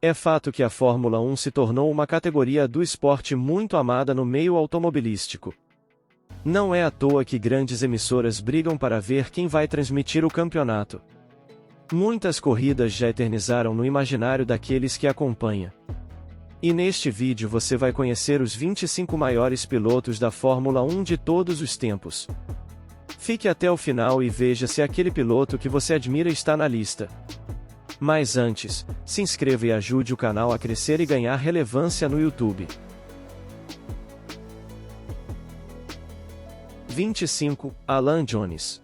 É fato que a Fórmula 1 se tornou uma categoria do esporte muito amada no meio automobilístico. Não é à toa que grandes emissoras brigam para ver quem vai transmitir o campeonato. Muitas corridas já eternizaram no imaginário daqueles que acompanham. E neste vídeo você vai conhecer os 25 maiores pilotos da Fórmula 1 de todos os tempos. Fique até o final e veja se aquele piloto que você admira está na lista. Mas antes, se inscreva e ajude o canal a crescer e ganhar relevância no YouTube. 25. Alan Jones.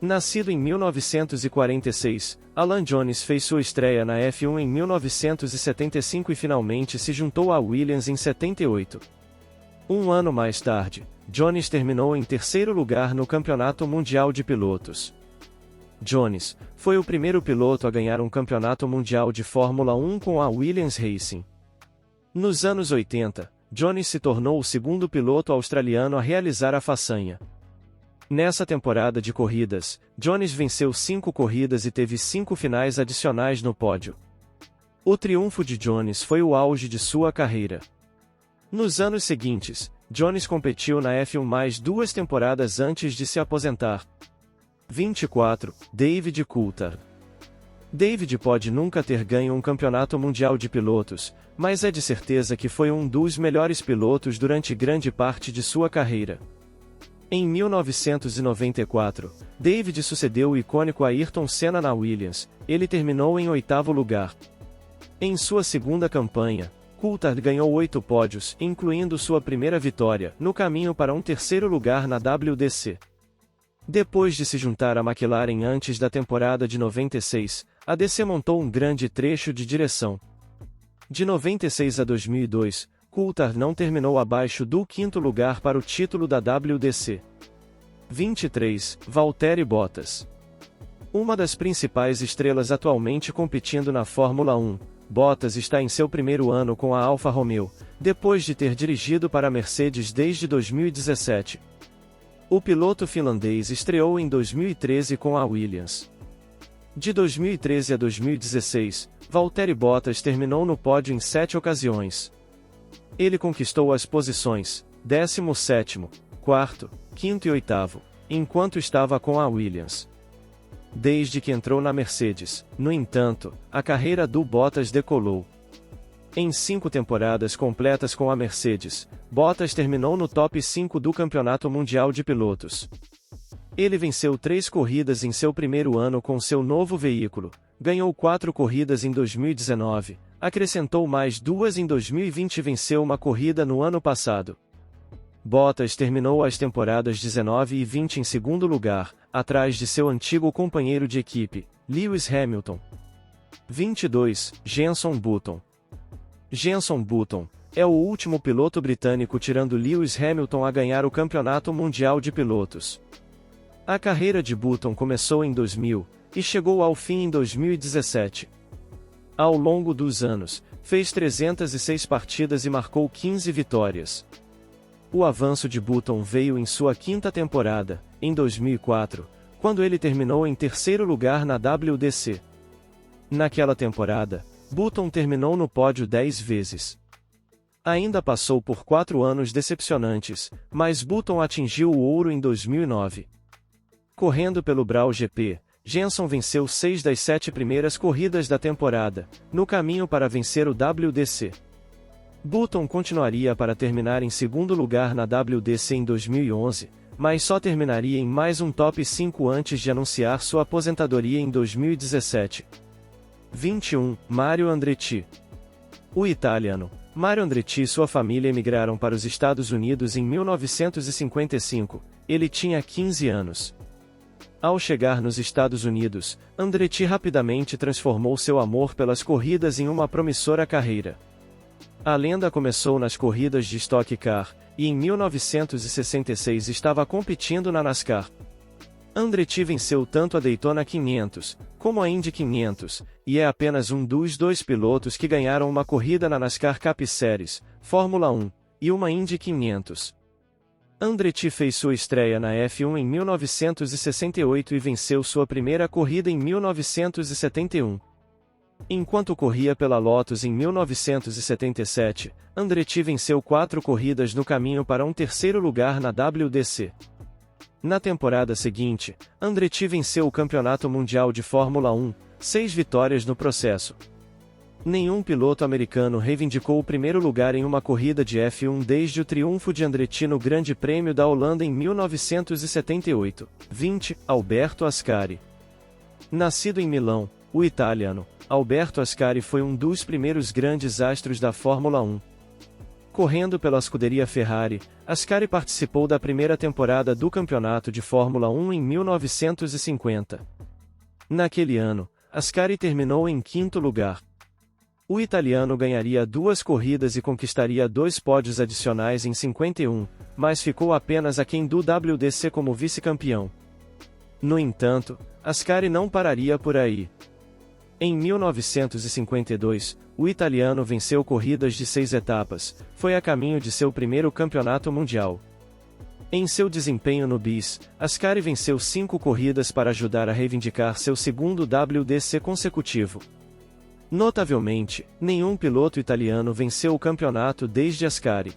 Nascido em 1946, Alan Jones fez sua estreia na F1 em 1975 e finalmente se juntou à Williams em 78. Um ano mais tarde, Jones terminou em terceiro lugar no Campeonato Mundial de Pilotos. Jones foi o primeiro piloto a ganhar um campeonato mundial de Fórmula 1 com a Williams Racing. Nos anos 80, Jones se tornou o segundo piloto australiano a realizar a façanha. Nessa temporada de corridas, Jones venceu 5 corridas e teve 5 finais adicionais no pódio. O triunfo de Jones foi o auge de sua carreira. Nos anos seguintes, Jones competiu na F1 mais 2 temporadas antes de se aposentar. 24. David Coulthard. David pode nunca ter ganho um campeonato mundial de pilotos, mas é de certeza que foi um dos melhores pilotos durante grande parte de sua carreira. Em 1994, David sucedeu o icônico Ayrton Senna na Williams. Ele terminou em 8º lugar. Em sua segunda campanha, Coulthard ganhou 8 pódios, incluindo sua primeira vitória, no caminho para um terceiro lugar na WDC. Depois de se juntar à McLaren antes da temporada de 96, a DC montou um grande trecho de direção. De 96 a 2002, Coulthard não terminou abaixo do 5º lugar para o título da WDC. 23. Valtteri Bottas. Uma das principais estrelas atualmente competindo na Fórmula 1, Bottas está em seu primeiro ano com a Alfa Romeo, depois de ter dirigido para a Mercedes desde 2017. O piloto finlandês estreou em 2013 com a Williams. De 2013 a 2016, Valtteri Bottas terminou no pódio em 7 ocasiões. Ele conquistou as posições 17º, 4º, 5º e 8º, enquanto estava com a Williams. Desde que entrou na Mercedes, no entanto, a carreira do Bottas decolou. Em 5 temporadas completas com a Mercedes, Bottas terminou no top 5 do Campeonato Mundial de Pilotos. Ele venceu 3 corridas em seu primeiro ano com seu novo veículo, ganhou 4 corridas em 2019, acrescentou mais 2 em 2020 e venceu uma corrida no ano passado. Bottas terminou as temporadas 19 e 20 em segundo lugar, atrás de seu antigo companheiro de equipe, Lewis Hamilton. 22. Jenson Button. Jenson Button é o último piloto britânico tirando Lewis Hamilton a ganhar o Campeonato Mundial de Pilotos. A carreira de Button começou em 2000, e chegou ao fim em 2017. Ao longo dos anos, fez 306 partidas e marcou 15 vitórias. O avanço de Button veio em sua 5ª temporada, em 2004, quando ele terminou em terceiro lugar na WDC. Naquela temporada, Button terminou no pódio 10 vezes. Ainda passou por 4 anos decepcionantes, mas Button atingiu o ouro em 2009. Correndo pelo Brawl GP, Jenson venceu 6 das 7 primeiras corridas da temporada, no caminho para vencer o WDC. Button continuaria para terminar em segundo lugar na WDC em 2011, mas só terminaria em mais um top 5 antes de anunciar sua aposentadoria em 2017. 21. Mario Andretti. O italiano, Mario Andretti e sua família emigraram para os Estados Unidos em 1955, ele tinha 15 anos. Ao chegar nos Estados Unidos, Andretti rapidamente transformou seu amor pelas corridas em uma promissora carreira. A lenda começou nas corridas de Stock Car, e em 1966 estava competindo na NASCAR. Andretti venceu tanto a Daytona 500, como a Indy 500, e é apenas um dos 2 pilotos que ganharam uma corrida na NASCAR Cup Series, Fórmula 1, e uma Indy 500. Andretti fez sua estreia na F1 em 1968 e venceu sua primeira corrida em 1971. Enquanto corria pela Lotus em 1977, Andretti venceu 4 corridas no caminho para um terceiro lugar na WDC. Na temporada seguinte, Andretti venceu o Campeonato Mundial de Fórmula 1, 6 vitórias no processo. Nenhum piloto americano reivindicou o primeiro lugar em uma corrida de F1 desde o triunfo de Andretti no Grande Prêmio da Holanda em 1978. 20. Alberto Ascari. Nascido em Milão, o italiano, Alberto Ascari foi um dos primeiros grandes astros da Fórmula 1. Correndo pela escuderia Ferrari, Ascari participou da primeira temporada do Campeonato de Fórmula 1 em 1950. Naquele ano, Ascari terminou em quinto lugar. O italiano ganharia 2 corridas e conquistaria 2 pódios adicionais em 51, mas ficou apenas aquém do WDC como vice-campeão. No entanto, Ascari não pararia por aí. Em 1952, o italiano venceu corridas de 6 etapas, foi a caminho de seu primeiro campeonato mundial. Em seu desempenho no BIS, Ascari venceu 5 corridas para ajudar a reivindicar seu segundo WDC consecutivo. Notavelmente, nenhum piloto italiano venceu o campeonato desde Ascari.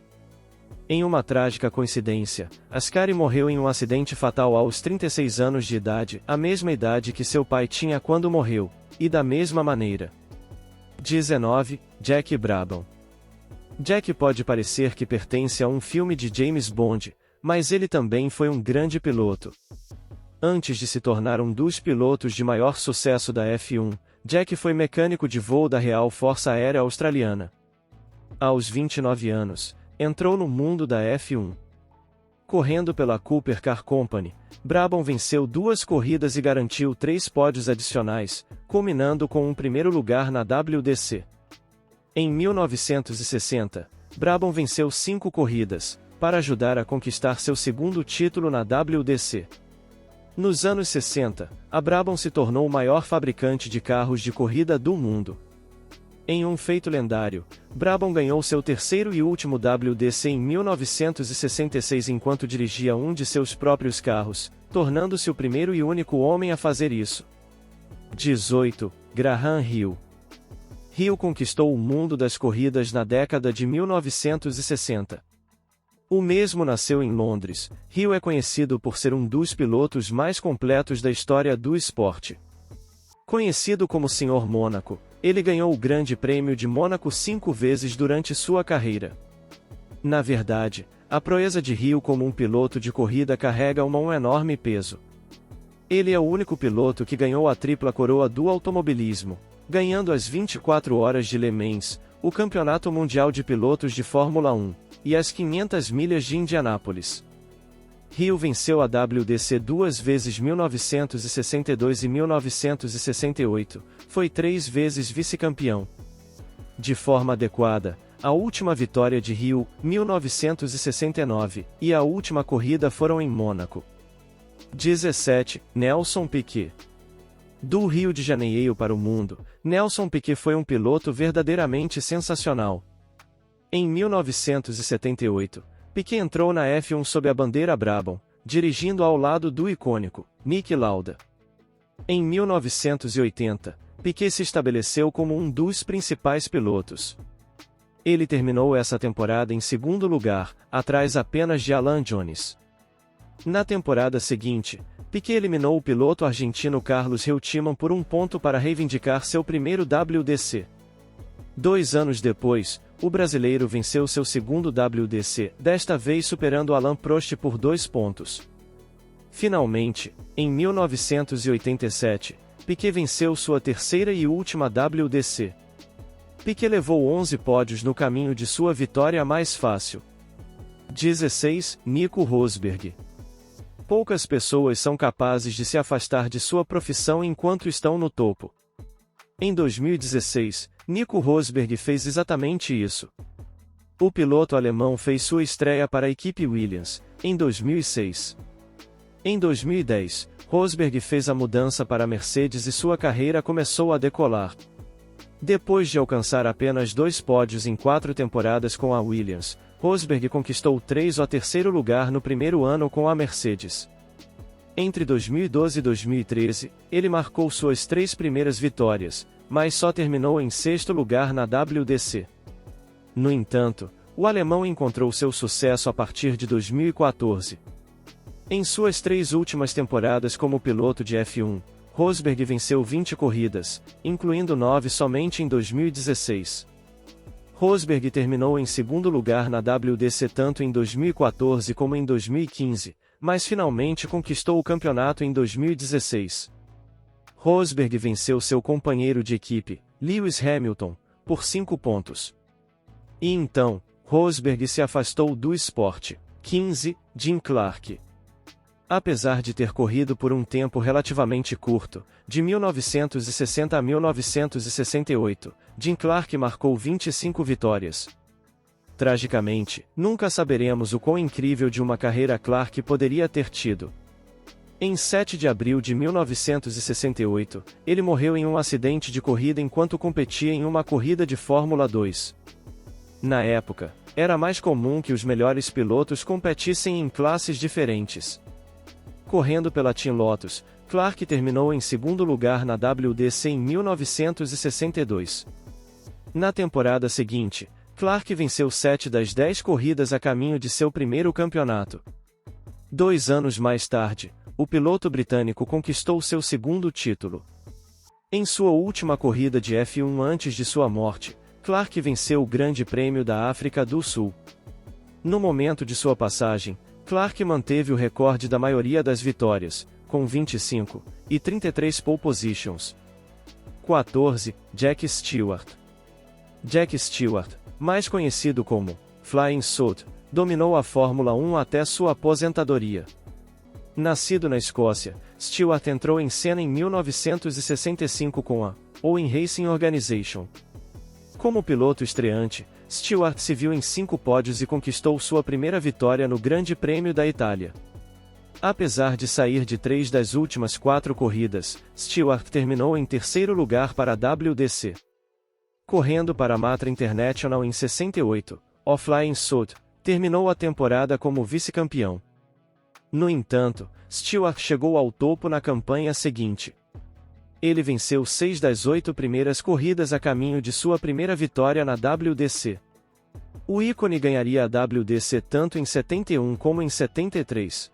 Em uma trágica coincidência, Ascari morreu em um acidente fatal aos 36 anos de idade, a mesma idade que seu pai tinha quando morreu, e da mesma maneira. 19. Jack Brabham. Jack pode parecer que pertence a um filme de James Bond, mas ele também foi um grande piloto. Antes de se tornar um dos pilotos de maior sucesso da F1, Jack foi mecânico de voo da Real Força Aérea Australiana. Aos 29 anos, entrou no mundo da F1. Correndo pela Cooper Car Company, Brabham venceu 2 corridas e garantiu 3 pódios adicionais, culminando com um primeiro lugar na WDC. Em 1960, Brabham venceu 5 corridas, para ajudar a conquistar seu segundo título na WDC. Nos anos 60, a Brabham se tornou o maior fabricante de carros de corrida do mundo. Em um feito lendário, Brabham ganhou seu terceiro e último WDC em 1966 enquanto dirigia um de seus próprios carros, tornando-se o primeiro e único homem a fazer isso. 18. Graham Hill. Hill conquistou o mundo das corridas na década de 1960. O mesmo nasceu em Londres. Hill é conhecido por ser um dos pilotos mais completos da história do esporte. Conhecido como Sr. Mônaco, ele ganhou o Grande Prêmio de Mônaco 5 vezes durante sua carreira. Na verdade, a proeza de Hill como um piloto de corrida carrega um enorme peso. Ele é o único piloto que ganhou a tripla coroa do automobilismo, ganhando as 24 horas de Le Mans, o Campeonato Mundial de Pilotos de Fórmula 1, e as 500 milhas de Indianápolis. Hill venceu a WDC 2 vezes 1962 e 1968, foi 3 vezes vice-campeão. De forma adequada, a última vitória de Hill, 1969, e a última corrida foram em Mônaco. 17. Nelson Piquet. Do Rio de Janeiro para o mundo, Nelson Piquet foi um piloto verdadeiramente sensacional. Em 1978, Piquet entrou na F1 sob a bandeira Brabham, dirigindo ao lado do icônico Niki Lauda. Em 1980, Piquet se estabeleceu como um dos principais pilotos. Ele terminou essa temporada em segundo lugar, atrás apenas de Alan Jones. Na temporada seguinte, Piquet eliminou o piloto argentino Carlos Reutemann por um ponto para reivindicar seu primeiro WDC. 2 anos depois, o brasileiro venceu seu segundo WDC, desta vez superando Alain Prost por 2 pontos. Finalmente, em 1987, Piquet venceu sua terceira e última WDC. Piquet levou 11 pódios no caminho de sua vitória mais fácil. 16. Nico Rosberg. Poucas pessoas são capazes de se afastar de sua profissão enquanto estão no topo. Em 2016, Nico Rosberg fez exatamente isso. O piloto alemão fez sua estreia para a equipe Williams, em 2006. Em 2010, Rosberg fez a mudança para a Mercedes e sua carreira começou a decolar. Depois de alcançar apenas 2 pódios em 4 temporadas com a Williams, Rosberg conquistou o terceiro lugar no primeiro ano com a Mercedes. Entre 2012 e 2013, ele marcou suas 3 primeiras vitórias, mas só terminou em sexto lugar na WDC. No entanto, o alemão encontrou seu sucesso a partir de 2014. Em suas 3 últimas temporadas como piloto de F1, Rosberg venceu 20 corridas, incluindo 9 somente em 2016. Rosberg terminou em segundo lugar na WDC tanto em 2014 como em 2015, mas finalmente conquistou o campeonato em 2016. Rosberg venceu seu companheiro de equipe, Lewis Hamilton, por 5 pontos. E então, Rosberg se afastou do esporte. 15. Jim Clark. Apesar de ter corrido por um tempo relativamente curto, de 1960 a 1968, Jim Clark marcou 25 vitórias. Tragicamente, nunca saberemos o quão incrível de uma carreira Clark poderia ter tido. Em 7 de abril de 1968, ele morreu em um acidente de corrida enquanto competia em uma corrida de Fórmula 2. Na época, era mais comum que os melhores pilotos competissem em classes diferentes. Correndo pela Team Lotus, Clark terminou em segundo lugar na WDC em 1962. Na temporada seguinte, Clark venceu 7 das 10 corridas a caminho de seu primeiro campeonato. 2 anos mais tarde, o piloto britânico conquistou seu segundo título. Em sua última corrida de F1 antes de sua morte, Clark venceu o Grande Prêmio da África do Sul. No momento de sua passagem, Clark manteve o recorde da maioria das vitórias, com 25, e 33 pole positions. 14. Jack Stewart. Jack Stewart, mais conhecido como Flying Sod, dominou a Fórmula 1 até sua aposentadoria. Nascido na Escócia, Stewart entrou em cena em 1965 com a Owen Racing Organization. Como piloto estreante, Stewart se viu em 5 pódios e conquistou sua primeira vitória no Grande Prêmio da Itália. Apesar de sair de 3 das últimas 4 corridas, Stewart terminou em terceiro lugar para a WDC. Correndo para a Matra International em 68, o Flying Sod terminou a temporada como vice-campeão. No entanto, Stewart chegou ao topo na campanha seguinte. Ele venceu 6 das 8 primeiras corridas a caminho de sua primeira vitória na WDC. O ícone ganharia a WDC tanto em 71 como em 73.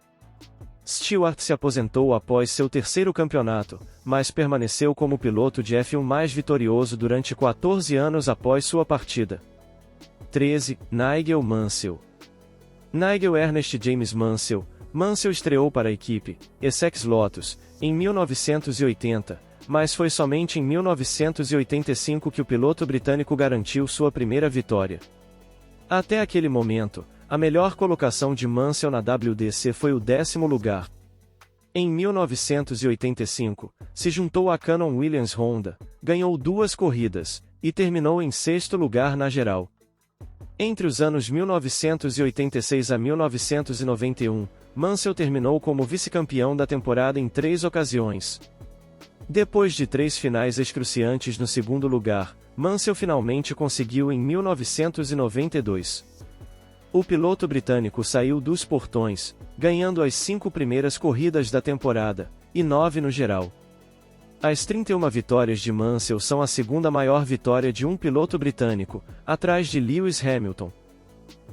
Stewart se aposentou após seu terceiro campeonato, mas permaneceu como piloto de F1 mais vitorioso durante 14 anos após sua partida. 13. Nigel Mansell. Nigel Ernest James Mansell. Mansell estreou para a equipe Essex Lotus em 1980, mas foi somente em 1985 que o piloto britânico garantiu sua primeira vitória. Até aquele momento, a melhor colocação de Mansell na WDC foi o 10º lugar. Em 1985, se juntou à Cannon Williams Honda, ganhou 2 corridas, e terminou em 6º lugar na geral. Entre os anos 1986 a 1991, Mansell terminou como vice-campeão da temporada em 3 ocasiões. Depois de 3 finais excruciantes no segundo lugar, Mansell finalmente conseguiu em 1992. O piloto britânico saiu dos portões, ganhando as 5 primeiras corridas da temporada, e 9 no geral. As 31 vitórias de Mansell são a segunda maior vitória de um piloto britânico, atrás de Lewis Hamilton.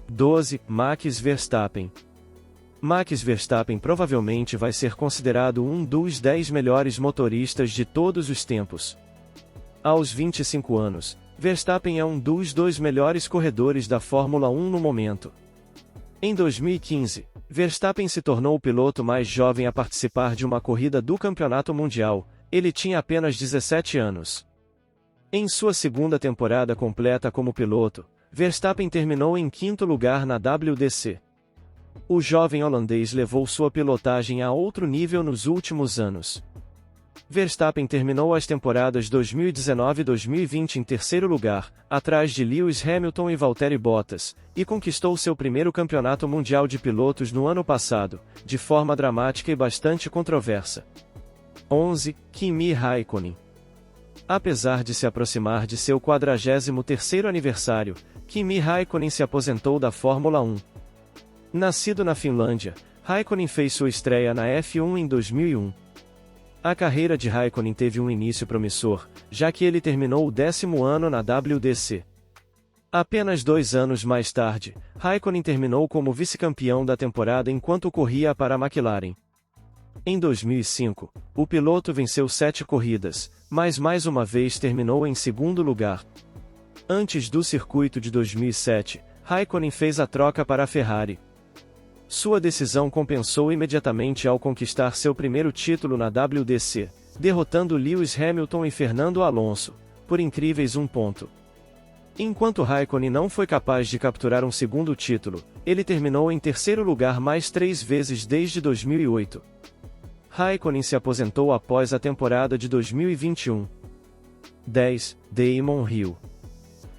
12. Max Verstappen. Max Verstappen provavelmente vai ser considerado um dos 10 melhores motoristas de todos os tempos. Aos 25 anos, Verstappen é um dos 2 melhores corredores da Fórmula 1 no momento. Em 2015, Verstappen se tornou o piloto mais jovem a participar de uma corrida do Campeonato Mundial. Ele tinha apenas 17 anos. Em sua segunda temporada completa como piloto, Verstappen terminou em 5º lugar na WDC. O jovem holandês levou sua pilotagem a outro nível nos últimos anos. Verstappen terminou as temporadas 2019 e 2020 em terceiro lugar, atrás de Lewis Hamilton e Valtteri Bottas, e conquistou seu primeiro campeonato mundial de pilotos no ano passado, de forma dramática e bastante controversa. 11. Kimi Raikkonen. Apesar de se aproximar de seu 43º aniversário, Kimi Raikkonen se aposentou da Fórmula 1. Nascido na Finlândia, Raikkonen fez sua estreia na F1 em 2001. A carreira de Raikkonen teve um início promissor, já que ele terminou o 10º ano na WDC. Apenas 2 anos mais tarde, Raikkonen terminou como vice-campeão da temporada enquanto corria para a McLaren. Em 2005, o piloto venceu 7 corridas, mas mais uma vez terminou em segundo lugar. Antes do circuito de 2007, Raikkonen fez a troca para a Ferrari. Sua decisão compensou imediatamente ao conquistar seu primeiro título na WDC, derrotando Lewis Hamilton e Fernando Alonso, por incríveis 1 ponto. Enquanto Raikkonen não foi capaz de capturar um segundo título, ele terminou em terceiro lugar mais 3 vezes desde 2008. Raikkonen se aposentou após a temporada de 2021. 10. Damon Hill.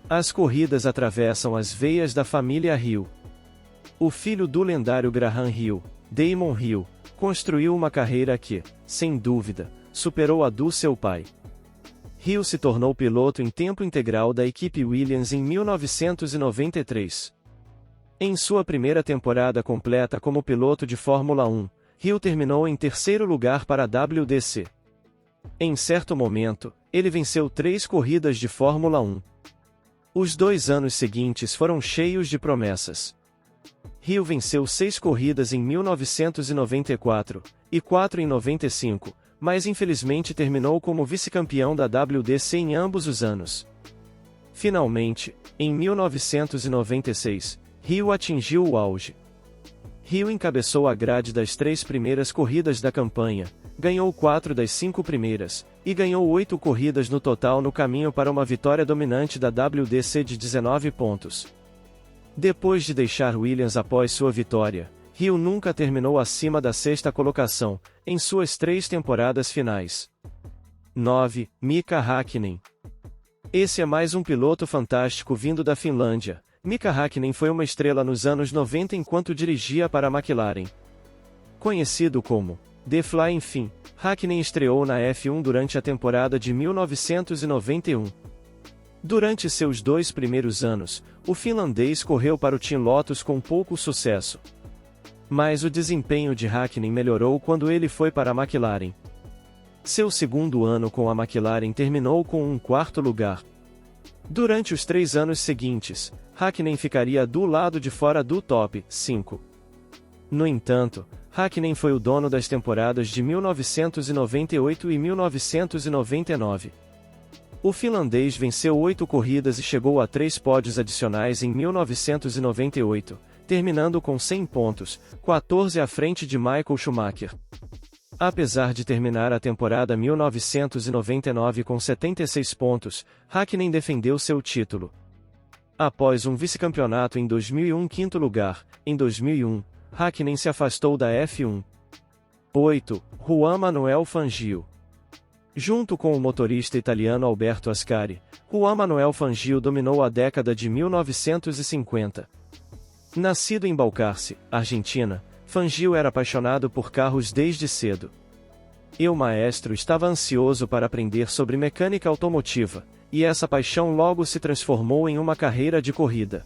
As corridas atravessam as veias da família Hill. O filho do lendário Graham Hill, Damon Hill, construiu uma carreira que, sem dúvida, superou a do seu pai. Hill se tornou piloto em tempo integral da equipe Williams em 1993. Em sua primeira temporada completa como piloto de Fórmula 1, Hill terminou em terceiro lugar para a WDC. Em certo momento, ele venceu 3 corridas de Fórmula 1. Os 2 anos seguintes foram cheios de promessas. Hill venceu 6 corridas em 1994, e 4 em 95, mas infelizmente terminou como vice-campeão da WDC em ambos os anos. Finalmente, em 1996, Hill atingiu o auge. Hill encabeçou a grade das 3 primeiras corridas da campanha, ganhou 4 das 5 primeiras, e ganhou 8 corridas no total no caminho para uma vitória dominante da WDC de 19 pontos. Depois de deixar Williams após sua vitória, Hill nunca terminou acima da 6ª colocação, em suas 3 temporadas finais. 9. Mika Häkkinen. Esse é mais um piloto fantástico vindo da Finlândia. Mika Häkkinen foi uma estrela nos anos 90 enquanto dirigia para a McLaren. Conhecido como The Flying Finn, Häkkinen estreou na F1 durante a temporada de 1991. Durante seus 2 primeiros anos, o finlandês correu para o Team Lotus com pouco sucesso. Mas o desempenho de Häkkinen melhorou quando ele foi para a McLaren. Seu segundo ano com a McLaren terminou com um 4º lugar. Durante os 3 anos seguintes, Häkkinen ficaria do lado de fora do top 5. No entanto, Häkkinen foi o dono das temporadas de 1998 e 1999. O finlandês venceu 8 corridas e chegou a 3 pódios adicionais em 1998, terminando com 100 pontos, 14 à frente de Michael Schumacher. Apesar de terminar a temporada 1999 com 76 pontos, Häkkinen defendeu seu título. Após um vice-campeonato em 2001 quinto lugar, em 2001, Häkkinen se afastou da F1. 8. Juan Manuel Fangio. Junto com o motorista italiano Alberto Ascari, Juan Manuel Fangio dominou a década de 1950. Nascido em Balcarce, Argentina, Fangio era apaixonado por carros desde cedo. O maestro estava ansioso para aprender sobre mecânica automotiva, e essa paixão logo se transformou em uma carreira de corrida.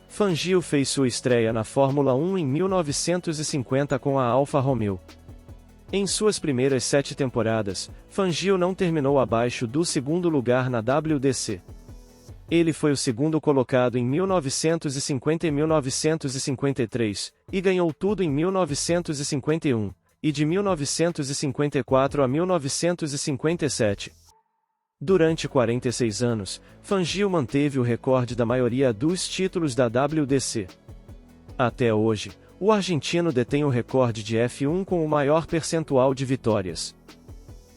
Fangio fez sua estreia na Fórmula 1 em 1950 com a Alfa Romeo. Em suas primeiras 7 temporadas, Fangio não terminou abaixo do 2º lugar na WDC. Ele foi o segundo colocado em 1950 e 1953, e ganhou tudo em 1951, e de 1954 a 1957. Durante 46 anos, Fangio manteve o recorde da maioria dos títulos da WDC. Até hoje, o argentino detém o recorde de F1 com o maior percentual de vitórias.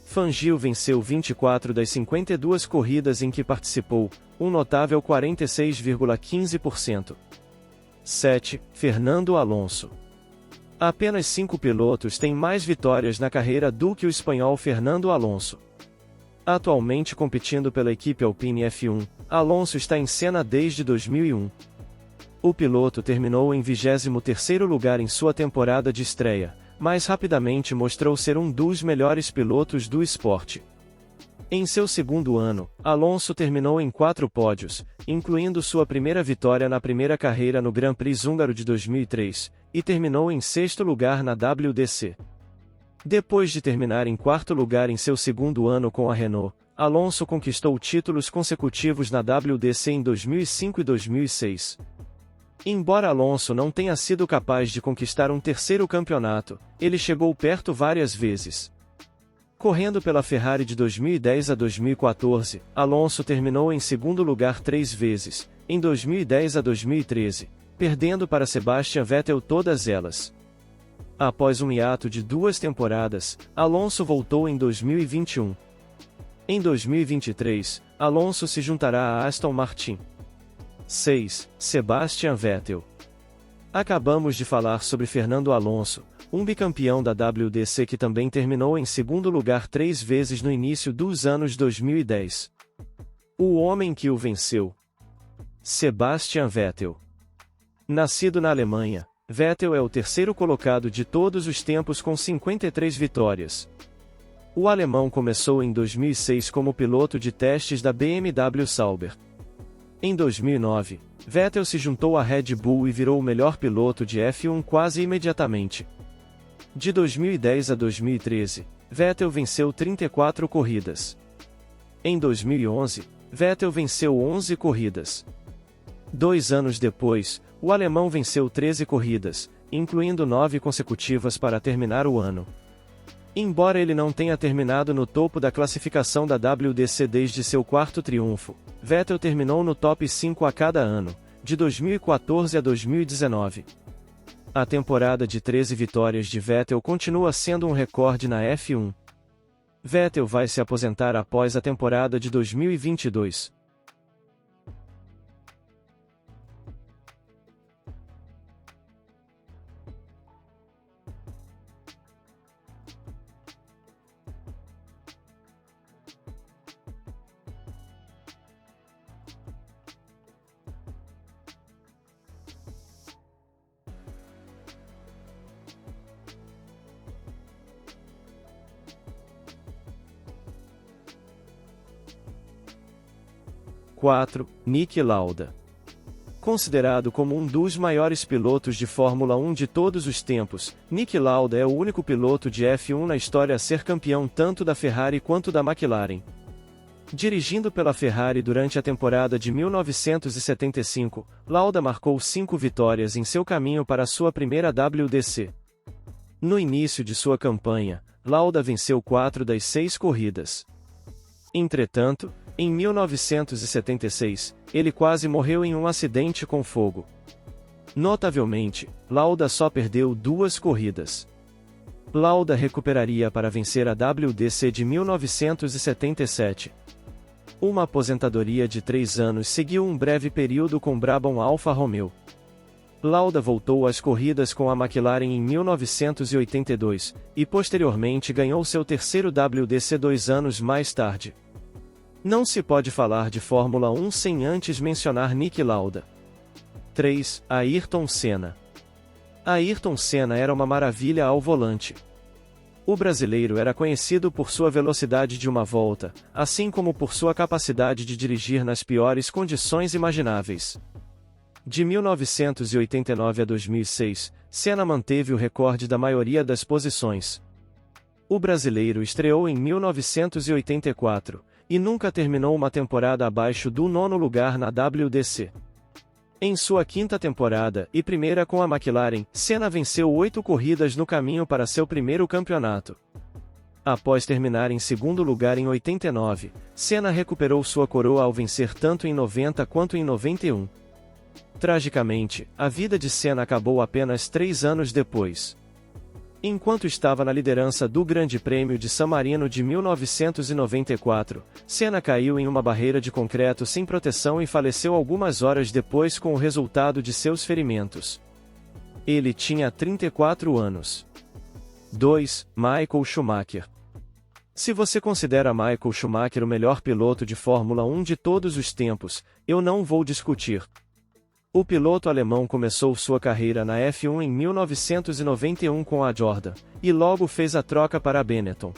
Fangio venceu 24 das 52 corridas em que participou, um notável 46,15%. 7. Fernando Alonso. Apenas 5 pilotos têm mais vitórias na carreira do que o espanhol Fernando Alonso. Atualmente competindo pela equipe Alpine F1, Alonso está em cena desde 2001. O piloto terminou em 23º lugar em sua temporada de estreia, mas rapidamente mostrou ser um dos melhores pilotos do esporte. Em seu segundo ano, Alonso terminou em 4 pódios, incluindo sua primeira vitória na primeira carreira no Grand Prix húngaro de 2003, e terminou em 6º lugar na WDC. Depois de terminar em quarto lugar em seu segundo ano com a Renault, Alonso conquistou títulos consecutivos na WDC em 2005 e 2006. Embora Alonso não tenha sido capaz de conquistar um terceiro campeonato, ele chegou perto várias vezes. Correndo pela Ferrari de 2010 a 2014, Alonso terminou em segundo lugar 3 vezes, em 2010 a 2013, perdendo para Sebastian Vettel todas elas. Após um hiato de 2 temporadas, Alonso voltou em 2021. Em 2023, Alonso se juntará a Aston Martin. 6. Sebastian Vettel. Acabamos de falar sobre Fernando Alonso, um bicampeão da WDC que também terminou em segundo lugar 3 vezes no início dos anos 2010. O homem que o venceu. Sebastian Vettel. Nascido na Alemanha, Vettel é o terceiro colocado de todos os tempos com 53 vitórias. O alemão começou em 2006 como piloto de testes da BMW Sauber. Em 2009, Vettel se juntou à Red Bull e virou o melhor piloto de F1 quase imediatamente. De 2010 a 2013, Vettel venceu 34 corridas. Em 2011, Vettel venceu 11 corridas. 2 anos depois, o alemão venceu 13 corridas, incluindo 9 consecutivas para terminar o ano. Embora ele não tenha terminado no topo da classificação da WDC desde seu quarto triunfo, Vettel terminou no top 5 a cada ano, de 2014 a 2019. A temporada de 13 vitórias de Vettel continua sendo um recorde na F1. Vettel vai se aposentar após a temporada de 2022. Niki Lauda. Considerado como um dos maiores pilotos de Fórmula 1 de todos os tempos, Niki Lauda é o único piloto de F1 na história a ser campeão tanto da Ferrari quanto da McLaren. Dirigindo pela Ferrari durante a temporada de 1975, Lauda marcou 5 vitórias em seu caminho para sua primeira WDC. No início de sua campanha, Lauda venceu 4 das 6 corridas. Entretanto, em 1976, ele quase morreu em um acidente com fogo. Notavelmente, Lauda só perdeu 2 corridas. Lauda recuperaria para vencer a WDC de 1977. Uma aposentadoria de 3 anos seguiu um breve período com Brabham Alfa Romeo. Lauda voltou às corridas com a McLaren em 1982, e posteriormente ganhou seu terceiro WDC 2 anos mais tarde. Não se pode falar de Fórmula 1 sem antes mencionar Niki Lauda. 3. Ayrton Senna. Ayrton Senna era uma maravilha ao volante. O brasileiro era conhecido por sua velocidade de uma volta, assim como por sua capacidade de dirigir nas piores condições imagináveis. De 1989 a 2006, Senna manteve o recorde da maioria das posições. O brasileiro estreou em 1984, e nunca terminou uma temporada abaixo do 9º lugar na WDC. Em sua 5ª temporada, e primeira com a McLaren, Senna venceu 8 corridas no caminho para seu primeiro campeonato. Após terminar em segundo lugar em 89, Senna recuperou sua coroa ao vencer tanto em 90 quanto em 91. Tragicamente, a vida de Senna acabou apenas 3 anos depois. Enquanto estava na liderança do Grande Prêmio de San Marino de 1994, Senna caiu em uma barreira de concreto sem proteção e faleceu algumas horas depois com o resultado de seus ferimentos. Ele tinha 34 anos. 2. Michael Schumacher. Se você considera Michael Schumacher o melhor piloto de Fórmula 1 de todos os tempos, eu não vou discutir. O piloto alemão começou sua carreira na F1 em 1991 com a Jordan, e logo fez a troca para a Benetton.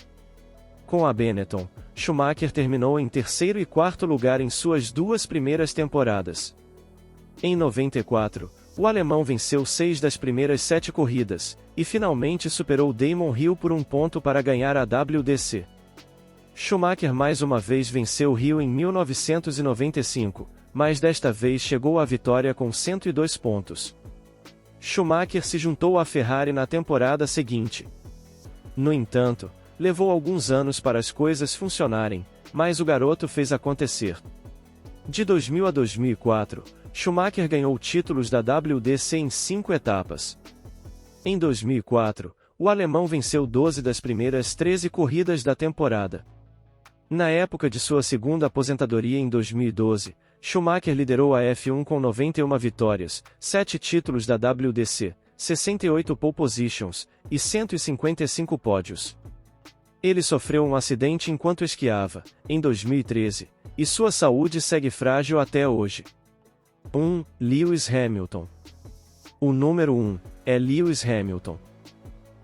Com a Benetton, Schumacher terminou em terceiro e quarto lugar em suas 2 primeiras temporadas. Em 94, o alemão venceu 6 das primeiras 7 corridas, e finalmente superou Damon Hill por 1 ponto para ganhar a WDC. Schumacher mais uma vez venceu Hill em 1995, mas desta vez chegou à vitória com 102 pontos. Schumacher se juntou à Ferrari na temporada seguinte. No entanto, levou alguns anos para as coisas funcionarem, mas o garoto fez acontecer. De 2000 a 2004, Schumacher ganhou títulos da WDC em 5 etapas. Em 2004, o alemão venceu 12 das primeiras 13 corridas da temporada. Na época de sua segunda aposentadoria em 2012, Schumacher liderou a F1 com 91 vitórias, 7 títulos da WDC, 68 pole positions, e 155 pódios. Ele sofreu um acidente enquanto esquiava, em 2013, e sua saúde segue frágil até hoje. 1. Lewis Hamilton. O número 1 é Lewis Hamilton.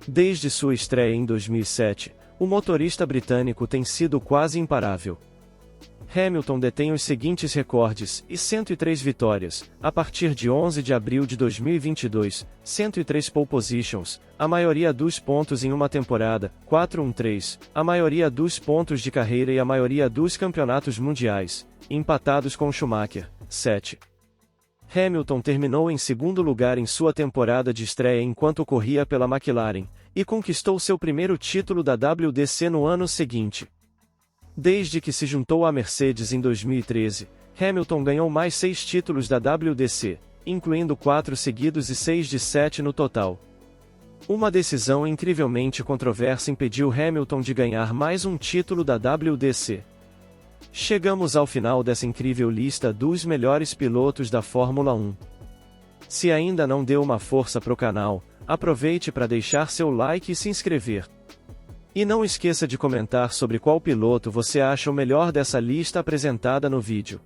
Desde sua estreia em 2007, o motorista britânico tem sido quase imparável. Hamilton detém os seguintes recordes, e 103 vitórias, a partir de 11 de abril de 2022, 103 pole positions, a maioria dos pontos em uma temporada, 413, a maioria dos pontos de carreira e a maioria dos campeonatos mundiais, empatados com Schumacher, 7. Hamilton terminou em segundo lugar em sua temporada de estreia enquanto corria pela McLaren, e conquistou seu primeiro título da WDC no ano seguinte. Desde que se juntou à Mercedes em 2013, Hamilton ganhou mais 6 títulos da WDC, incluindo 4 seguidos e 6 de 7 no total. Uma decisão incrivelmente controversa impediu Hamilton de ganhar mais um título da WDC. Chegamos ao final dessa incrível lista dos melhores pilotos da Fórmula 1. Se ainda não deu uma força pro canal, aproveite para deixar seu like e se inscrever. E não esqueça de comentar sobre qual piloto você acha o melhor dessa lista apresentada no vídeo.